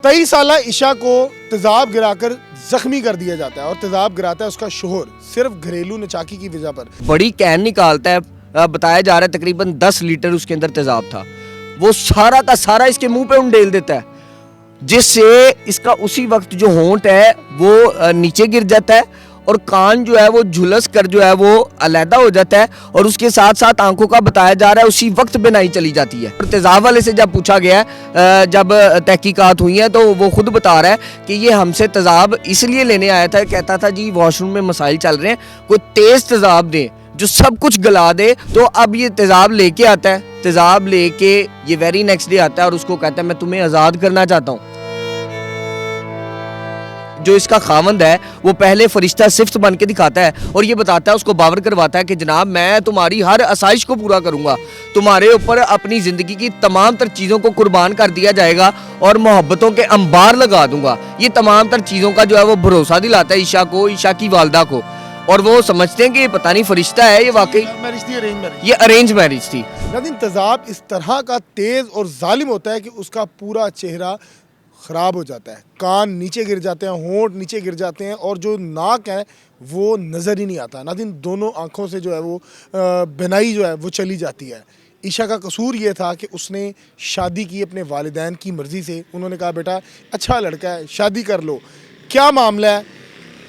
23 साल ईशा को तेजाब गिराकर जख्मी कर दिया जाता है और तेजाब गिराता है उसका शोहर सिर्फ घरेलू नचाकी की वजह पर। बड़ी कैन निकालता है, बताया जा रहा है तकरीबन 10 लीटर उसके अंदर तेजाब था। वो सारा का सारा इसके मुंह पे उंडेल देता है, जिससे इसका उसी वक्त जो होंठ है वो नीचे गिर जाता है और कान जो है वो झुलस कर जो है वो अलहदा हो जाता है और उसके साथ साथ आंखों का बताया जा रहा है उसी वक्त बिनाई चली जाती है। और तेजाब वाले से जब पूछा गया जब तहकीकात हुई है तो वो खुद बता रहा है कि ये हमसे तेजाब इसलिए लेने आया था, कहता था जी वॉशरूम में मसाइल चल रहे हैं, कोई तेज़ तेजाब दे जो सब कुछ गला दे। तो अब ये तेजाब लेके आता है, तेजाब लेके ये वेरी नेक्स्ट डे आता है और उसको कहता है मैं तुम्हें आज़ाद करना चाहता हूँ। जो इसका खावंद है वो पहले फरिश्ता सिफ्त बन के दिखाता है और ये बताता है, उसको बावर करवाता है कि जनाब मैं तुम्हारी हर आसाइश को पूरा करूंगा, तुम्हारे ऊपर अपनी ज़िंदगी की तमाम तर चीज़ों को कुर्बान कर दिया जाएगा और मोहब्बतों के अंबार लगा दूंगा। ये तमाम तर चीज़ों का जो है वो भरोसा दिलाता है ईशा को, ईशा की वालदा को, और वो समझते हैं कि पता नहीं फरिश्ता है ये वाकई। ये अरेंज मैरिज थी। लेकिन तेजाब इस तरह का तेज़ और जालिम होता है कि उसका पूरा चेहरा ख़राब हो जाता है, कान नीचे गिर जाते हैं, होंठ नीचे गिर जाते हैं और जो नाक है वो नज़र ही नहीं आता। नादिन दोनों आँखों से जो है वो बिनाई जो है वो चली जाती है। ईशा का कसूर ये था कि उसने शादी की अपने वालिदैन की मर्ज़ी से। उन्होंने कहा बेटा अच्छा लड़का है, शादी कर लो। क्या मामला है,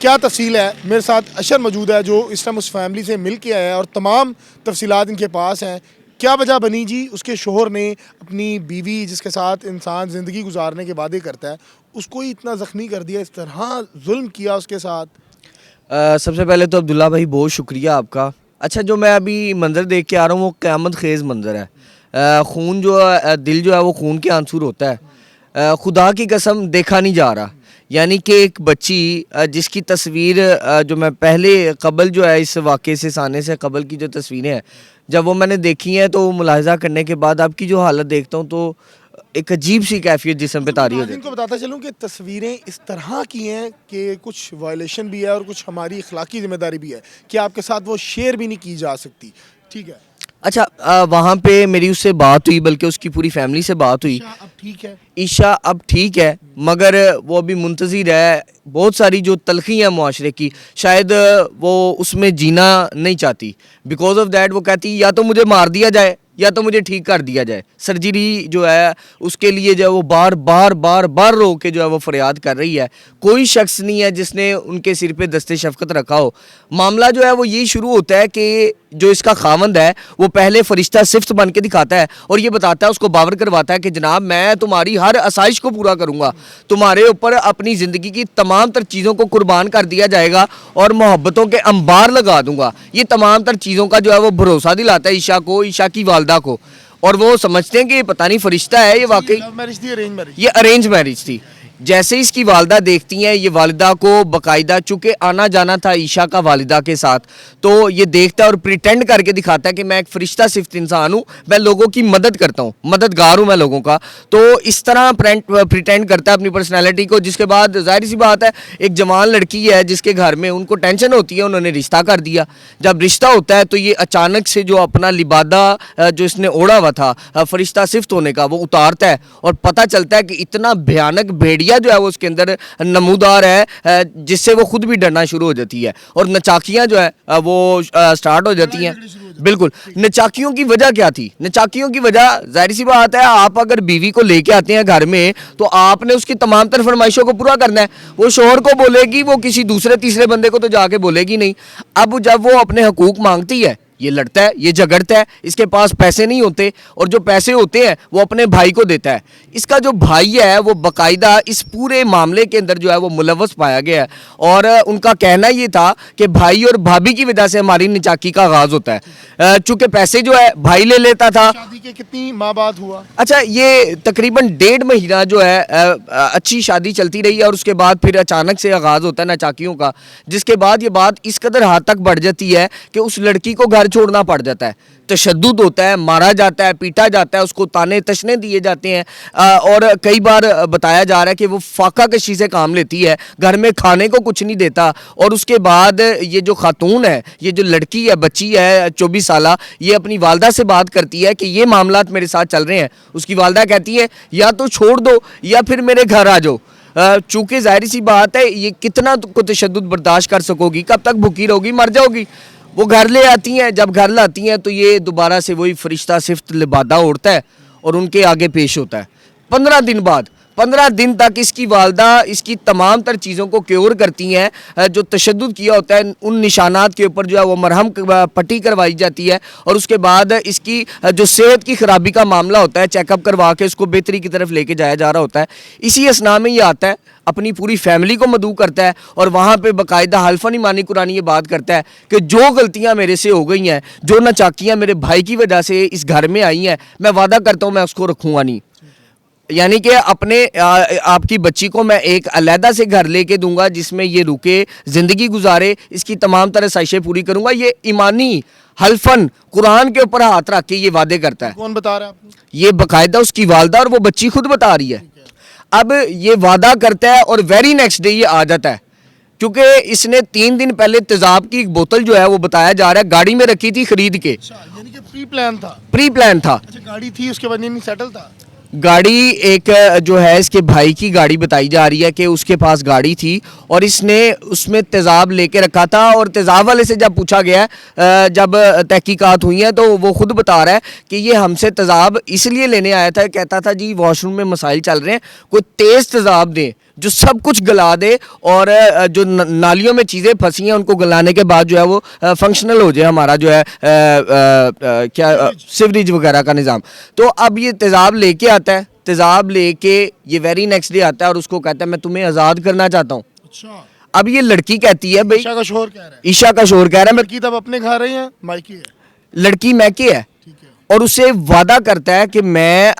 क्या तफसील है, मेरे साथ अशर मौजूद है जो इस टाइम उस फैमिली से मिल के आया है और तमाम तफसीलात इनके पास हैं। क्या वजह बनी जी, उसके शोहर ने अपनी बीवी जिसके साथ इंसान ज़िंदगी गुजारने के वादे करता है उसको ही इतना ज़ख्मी कर दिया, इस तरह जुल्म किया उसके साथ। सबसे पहले तो अब्दुल्ला भाई बहुत शुक्रिया आपका। अच्छा, जो मैं अभी मंज़र देख के आ रहा हूँ वो क़यामत ख़ेज़ मंज़र है। खून जो है, दिल जो है वो खून के आंसू होता है। खुदा की कसम देखा नहीं जा रहा। यानी कि एक बच्ची जिसकी तस्वीर जो मैं पहले कबल जो है इस वाक़े से साने से कबल की जो तस्वीरें हैं जब वो मैंने देखी हैं तो मुलाहिज़ा करने के बाद आपकी जो हालत देखता हूँ तो एक अजीब सी कैफियत जिस्म पे तारी हो जाती है। इनको बताता चलूँ कि तस्वीरें इस तरह की हैं कि कुछ वायलेशन भी है और कुछ हमारी अखलाकी जिम्मेदारी भी है कि आपके साथ वो शेयर भी नहीं की जा सकती। ठीक है। अच्छा, वहाँ पे मेरी उससे बात हुई, बल्कि उसकी पूरी फैमिली से बात हुई। अब ठीक है, ईशा अब ठीक है, मगर वो अभी मुंतज़िर है। बहुत सारी जो तलखी है मुआशरे की, शायद वो उसमें जीना नहीं चाहती। बिकॉज ऑफ दैट वो कहती या तो मुझे मार दिया जाए या तो मुझे ठीक कर दिया जाए। सर्जरी जो है उसके लिए जो है वो बार बार बार बार रो के जो है वो फरियाद कर रही है। कोई शख्स नहीं है जिसने उनके सिर पे दस्ते शफ़क़त रखा हो। मामला जो है वो यही शुरू होता है कि जो इसका खावंद है वो पहले फरिश्ता सिफ्त बन के दिखाता है और ये बताता है, उसको बावर करवाता है कि जनाब मैं तुम्हारी हर आसाइश को पूरा करूंगा, तुम्हारे ऊपर अपनी ज़िंदगी की तमाम तर चीज़ों को कुर्बान कर दिया जाएगा और मोहब्बतों के अंबार लगा दूंगा। ये तमाम तर चीज़ों का जो है वो भरोसा दिलाता है ईशा को, ईशा की वालदा को, और वो समझते हैं कि पता नहीं फरिश्ता है ये वाकई। ये अरेंज मैरिज थी। जैसे इसकी वालिदा देखती हैं, ये वालिदा को बाकायदा, चूँकि आना जाना था ईशा का वालिदा के साथ, तो ये देखता है और प्रिटेंड करके दिखाता है कि मैं एक फरिश्ता सिफ्त इंसान हूँ, मैं लोगों की मदद करता हूँ, मददगार हूँ मैं लोगों का। तो इस तरह प्रिटेंड करता है अपनी पर्सनैलिटी को, जिसके बाद जाहिर सी बात है एक जवान लड़की है जिसके घर में उनको टेंशन होती है, उन्होंने रिश्ता कर दिया। जब रिश्ता होता है तो ये अचानक से जो अपना लिबादा जो इसने ओढ़ा हुआ था फरिश्ता सिफ्त होने का वो उतारता है और पता चलता है कि इतना भयानक भेड़िया जो है वो उसके अंदर नमूदार है, जिससे वो खुद भी डरना शुरू हो जाती है और नचाकियां जो है वो स्टार्ट हो जाती हैं। बिल्कुल। नचाकियों की वजह क्या थी? नचाकियों की वजह जाहिर सी बात है, आप अगर बीवी को लेके आते हैं घर में तो आपने उसकी तमाम तर फरमाइशों को पूरा करना है। वो शोहर को बोलेगी, वो किसी दूसरे तीसरे बंदे को तो जाके बोलेगी नहीं। अब जब वो अपने हकूक मांगती है, ये लड़ता है, ये झगड़ता है, इसके पास पैसे नहीं होते और जो पैसे होते हैं वो अपने भाई को देता है। इसका जो भाई है वो बाकायदा इस पूरे मामले के अंदर जो है वो मुलव्वस पाया गया है और उनका कहना ये था कि भाई और भाभी की वजह से हमारी निचाकी का आगाज़ होता है। चूँकि पैसे जो है भाई ले लेता था। शादी के कितनी माह बाद हुआ? अच्छा, ये तकरीबन 1.5 महीना जो है अच्छी शादी चलती रही है और उसके बाद फिर अचानक से आगाज़ होता है नचाकियों का, जिसके बाद ये बात इस कदर हद तक बढ़ जाती है कि उस लड़की को घर छोड़ना पड़ जाता है, तशद्दुद होता है, मारा जाता है, पीटा जाता है, उसको ताने तशने दिए जाते हैं। और कई बार बताया जा रहा है कि वो फाका कशी से काम लेती है, घर में खाने को कुछ नहीं देता। और उसके बाद ये जो खातून है, ये जो लड़की है, बच्ची है 24 साला, ये अपनी वालदा से बात करती है कि ये मामलात मेरे साथ चल रहे हैं। उसकी वालदा कहती है या तो छोड़ दो या फिर मेरे घर आ जाओ। चूंकि जाहिर सी बात है, ये कितना को तशद्दुद बर्दाश्त कर सकोगी, कब तक भूखी रहोगी, मर जाओगी। वो घर ले आती हैं, जब घर लाती हैं तो ये दोबारा से वही फरिश्ता सिफ्त लिबादा उड़ता है और उनके आगे पेश होता है। 15 दिन बाद, 15 दिन तक इसकी वालदा इसकी तमाम तर चीज़ों को क्योर करती हैं। जो तशद्दुद किया होता है उन निशानात के ऊपर जो है वो मरहम पट्टी करवाई जाती है। और उसके बाद इसकी जो सेहत की खराबी का मामला होता है, चेकअप करवा के उसको बेहतरी की तरफ लेके जाया जा रहा होता है। इसी असना में ये आता है, अपनी पूरी फैमिली को मदऊ करता है और वहाँ पे बाकायदा हल्फन ईमानी कुरानी ये बात करता है कि जो गलतियाँ मेरे से हो गई हैं, जो नाचाकियाँ मेरे भाई की वजह से इस घर में आई हैं, मैं वादा करता हूँ मैं उसको रखूँगा नहीं। यानी कि अपने आपकी बच्ची को मैं एक अलहदा से घर लेके दूंगा जिसमें ये रुके, ज़िंदगी गुजारे, इसकी तमाम तरह साइशें पूरी करूंगा। ये ईमानी हल्फन कुरान के ऊपर हाथ रख के ये वादे करता है। कौन बता रहा है आपको? ये बाकायदा उसकी वालदा और वो बच्ची खुद बता रही है। अब ये वादा करता है और वेरी नेक्स्ट डे ये आ जाता है, क्योंकि इसने 3 दिन पहले तेजाब की एक बोतल जो है वो बताया जा रहा है गाड़ी में रखी थी खरीद के। अच्छा, यानी कि प्री प्लान था। प्री प्लान था। अच्छा, गाड़ी थी उसके बाद नहीं सेटल था। गाड़ी एक जो है इसके भाई की गाड़ी बताई जा रही है कि उसके पास गाड़ी थी और इसने उसमें तेज़ाब लेके रखा था। और तेज़ाब वाले से जब पूछा गया, जब तहकीकात हुई हैं, तो वो खुद बता रहा है कि ये हमसे तेज़ाब इसलिए लेने आया था। कहता था जी वॉशरूम में मसाइल चल रहे हैं, कोई तेज़ तेज़ाब दे जो सब कुछ गला दे और जो नालियों में चीज़ें फंसी हैं उनको गलाने के बाद जो है वो फंक्शनल हो जाए हमारा जो है क्या सीवरेज वगैरह का निज़ाम। तो अब ये तेज़ाब लेके आता है, तेज़ाब लेके ये वेरी नेक्स्ट डे आता है और उसको कहता है मैं तुम्हें आज़ाद करना चाहता हूँ। अच्छा, अब ये लड़की कहती है भाई, ईशा का शोर कह रहा है। ईशा का शोर कह रहा है मैं, लड़की तब अपने घर है या मायके है? लड़की मैके है ठीक है। और उसे वादा करता है कि मैं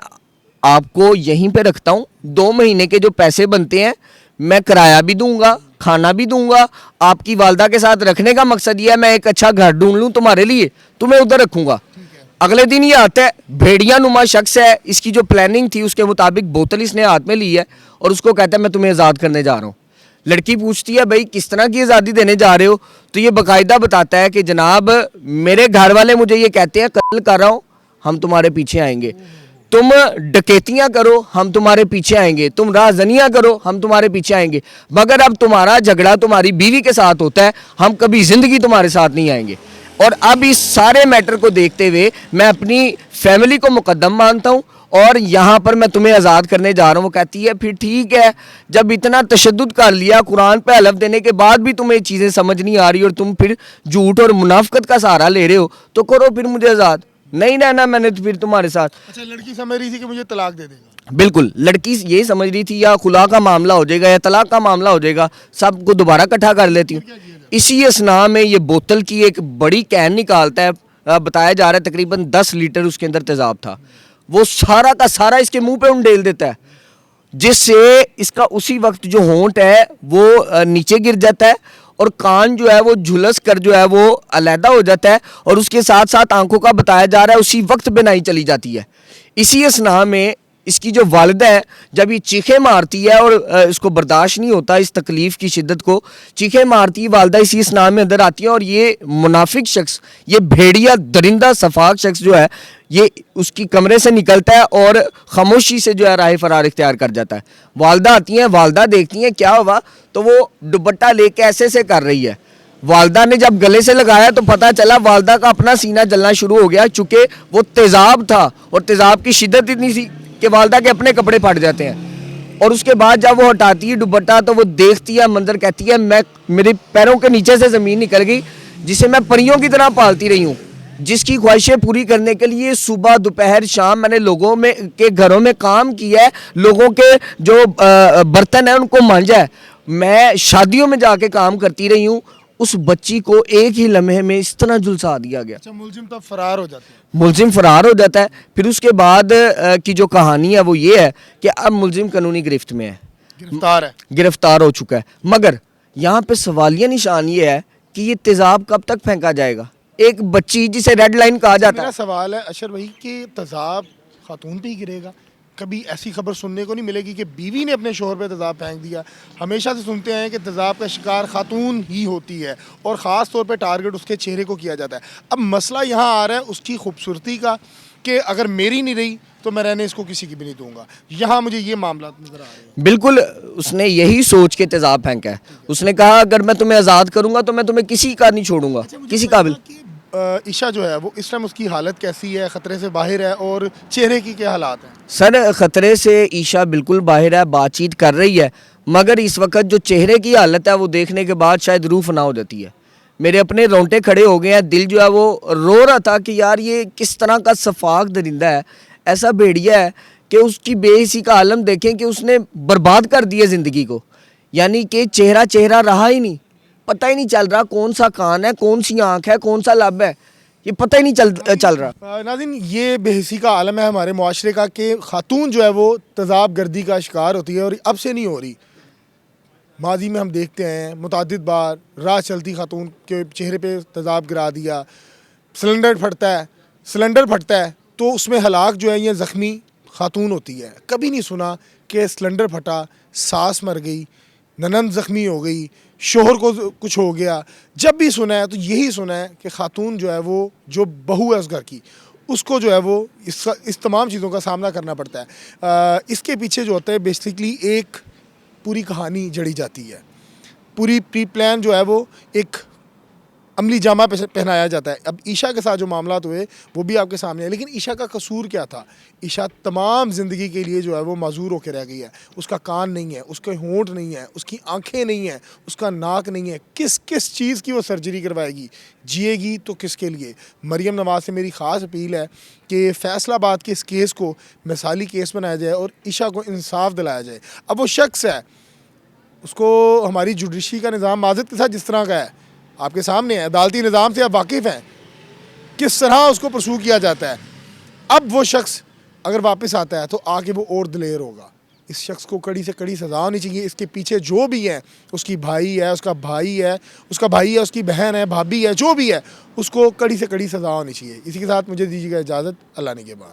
आपको यहीं पे रखता हूँ, 2 महीने के जो पैसे बनते हैं मैं किराया भी दूंगा, खाना भी दूंगा। आपकी वालदा के साथ रखने का मकसद ये है मैं एक अच्छा घर ढूंढ लूँ तुम्हारे लिए, तुम्हें उधर रखूंगा। अगले दिन ये आता है, भेड़िया नुमा शख्स है, इसकी जो प्लानिंग थी उसके मुताबिक बोतल इसने हाथ में ली है और उसको कहता है मैं तुम्हें आज़ाद करने जा रहा हूँ। लड़की पूछती है भाई किस तरह की आज़ादी देने जा रहे हो? तो ये बाकायदा बताता है कि जनाब मेरे घर वाले मुझे ये कहते हैं कत्ल कर रहा हूँ हम तुम्हारे पीछे आएंगे, तुम डकैतियां करो हम तुम्हारे पीछे आएंगे, तुम राहजनियां करो हम तुम्हारे पीछे आएंगे, मगर अब तुम्हारा झगड़ा तुम्हारी बीवी के साथ होता है, हम कभी ज़िंदगी तुम्हारे साथ नहीं आएंगे। और अब इस सारे मैटर को देखते हुए मैं अपनी फैमिली को मुकद्दम मानता हूँ और यहाँ पर मैं तुम्हें आज़ाद करने जा रहा हूँ। वो कहती है फिर ठीक है, जब इतना तशद्दुद कर लिया, कुरान पे हलफ देने के बाद भी तुम्हें चीज़ें समझ नहीं आ रही और तुम फिर झूठ और मुनाफिकत का सहारा ले रहे हो, तो करो फिर मुझे आज़ाद, नहीं रहना मैंने तो फिर तुम्हारे साथ। अच्छा, लड़की समझ रही थी कि मुझे तलाक दे देगा। बिल्कुल, लड़की यही समझ रही थी या खुला का मामला हो जाएगा या तलाक का मामला हो जाएगा, सबको दोबारा इकट्ठा कर लेती हूँ। इसी असना में ये बोतल की एक बड़ी कैन निकालता है, बताया जा रहा है तकरीबन 10 लीटर उसके अंदर तेज़ाब था। वो सारा का सारा इसके मुंह पे उंडेल देता है, जिससे इसका उसी वक्त जो होंठ है वो नीचे गिर जाता है और कान जो है वो झुलस कर जो है वो अलहदा हो जाता है और उसके साथ साथ आंखों का बताया जा रहा है उसी वक्त बेनाई चली जाती है। इसी असना में इसकी जो वालिदा है जब ये चीखें मारती है और इसको बर्दाश्त नहीं होता इस तकलीफ़ की शिद्दत को, चीखें मारती है वालिदा, इसी असना में अंदर आती है और ये मुनाफिक शख्स, ये भेड़िया दरिंदा सफाक शख्स जो है ये उसकी कमरे से निकलता है और खामोशी से जो है राह फरार इख्तियार कर जाता है। वालिदा आती हैं, वालिदा देखती हैं क्या हुआ, तो वो दुपट्टा लेके ऐसे से कर रही है। वालिदा ने जब गले से लगाया तो पता चला वालिदा का अपना सीना जलना शुरू हो गया, चूँकि वो तेज़ाब था और तेज़ाब की शिद्दत इतनी थी कि वालिदा के अपने कपड़े फट जाते हैं। और उसके बाद जब वो हटाती है दुपट्टा तो वो देखती है मंजर, कहती है मैं मेरे पैरों के नीचे से ज़मीन निकल गई, जिसे मैं परियों की तरह पालती रही हूँ, जिसकी ख्वाहिशें पूरी करने के लिए सुबह दोपहर शाम मैंने लोगों में के घरों में काम किया है, लोगों के जो बर्तन है उनको मांजा है, मैं शादियों में जाके काम करती रही हूँ। उस बच्ची को एक ही लम्हे में इस तरह झुलसा दिया गया। अच्छा, मुलजिम तब फरार हो जाते हैं। मुलजिम फरार हो जाता है। फिर उसके बाद की जो कहानी है वो ये है कि अब मुलजिम कानूनी गिरफ्त में है, गिरफ्तार हो चुका है। मगर यहाँ पे सवालिया निशान ये है कि ये तेज़ाब कब तक फेंका जाएगा? एक बच्ची जिसे रेड लाइन कहा जाता मेरा है। सवाल है अशर भाई कि तेजाब खातून पे ही गिरेगा? कभी ऐसी खबर सुनने को नहीं मिलेगी कि बीवी ने अपने शोहर पे तेजाब फेंक दिया। हमेशा से सुनते हैं कि तेजाब का शिकार खातून ही होती है और ख़ास तौर पे टारगेट उसके चेहरे को किया जाता है। अब मसला यहाँ आ रहा है उसकी खूबसूरती का कि अगर मेरी नहीं रही तो मैं रहने इसको किसी की भी नहीं दूंगा। यहाँ मुझे ये मामला नज़र आ रहे हैं। बिल्कुल उसने यही सोच के तेजाब फेंका है। उसने कहा अगर मैं तुम्हें आज़ाद करूंगा तो मैं तुम्हें किसी का नहीं छोड़ूंगा, किसी काबिल। ईशा जो है वो इस टाइम उसकी हालत कैसी है, ख़तरे से बाहर है और चेहरे की क्या हालात हैं? सर ख़तरे से ईशा बिल्कुल बाहर है, बातचीत कर रही है, मगर इस वक्त जो चेहरे की हालत है वो देखने के बाद शायद रूह फना हो जाती है। मेरे अपने रोंगटे खड़े हो गए हैं, दिल जो है वो रो रहा था कि यार ये किस तरह का सफाक दरिंदा है, ऐसा भेड़िया है कि उसकी बेहिसी का आलम देखें कि उसने बर्बाद कर दिया ज़िंदगी को। यानी कि चेहरा चेहरा रहा ही नहीं, पता ही नहीं चल रहा कौन सा कान है, कौन सी आँख है, कौन सा लब है, ये पता ही नहीं चल रहा। नाज़रीन ये बेहिसी का आलम है हमारे मुआशरे का कि खातून जो है वो तेज़ाब गर्दी का शिकार होती है और अब से नहीं हो रही। माजी में हम देखते हैं मुतअद्दिद बार राह चलती खातून के चेहरे पे तेज़ाब गिरा दिया। सिलेंडर फटता है तो उसमें हलाक जो है ये ज़ख्मी खातून होती है। कभी नहीं सुना कि सिलेंडर फटा, सास मर गई, ननंद ज़ख्मी हो गई, शोहर को कुछ हो गया। जब भी सुना है तो यही सुना है कि खातून जो है वो जो बहू है उस घर की, उसको जो है वो इस तमाम चीज़ों का सामना करना पड़ता है। इसके पीछे जो होता है बेसिकली एक पूरी कहानी जड़ी जाती है। पूरी प्री प्लान जो है वो एक अमली जामा पहनाया जाता है। अब ईशा के साथ जो मामला हुए वो भी आपके सामने है, लेकिन ईशा का कसूर क्या था? ईशा तमाम ज़िंदगी के लिए जो है वो माजूर होकर रह गई है। उसका कान नहीं है, उसके होंठ नहीं है, उसकी आंखें नहीं हैं, उसका नाक नहीं है। किस किस चीज़ की वो सर्जरी करवाएगी? जिएगी तो किसके लिए? मरियम नवाज़ से मेरी ख़ास अपील है कि फैसलाबाद के इस केस को मिसाली केस बनाया जाए और ईशा को इंसाफ दिलाया जाए। अब वो शख्स है, उसको हमारी जुडिशरी का निज़ाम माज़िद के साथ जिस तरह का है आपके सामने है, अदालती निज़ाम से आप वाकिफ़ हैं, किस तरह उसको परसू किया जाता है। अब वो शख्स अगर वापस आता है तो आके वो और दिलेर होगा। इस शख्स को कड़ी से कड़ी सज़ा होनी चाहिए। इसके पीछे जो भी है, उसकी भाई है, उसका भाई है, उसकी बहन है, भाभी है, जो भी है, उसको कड़ी से कड़ी सज़ा होनी चाहिए। इसी के साथ मुझे दीजिएगा इजाज़त। अल्लाह ने के बाद।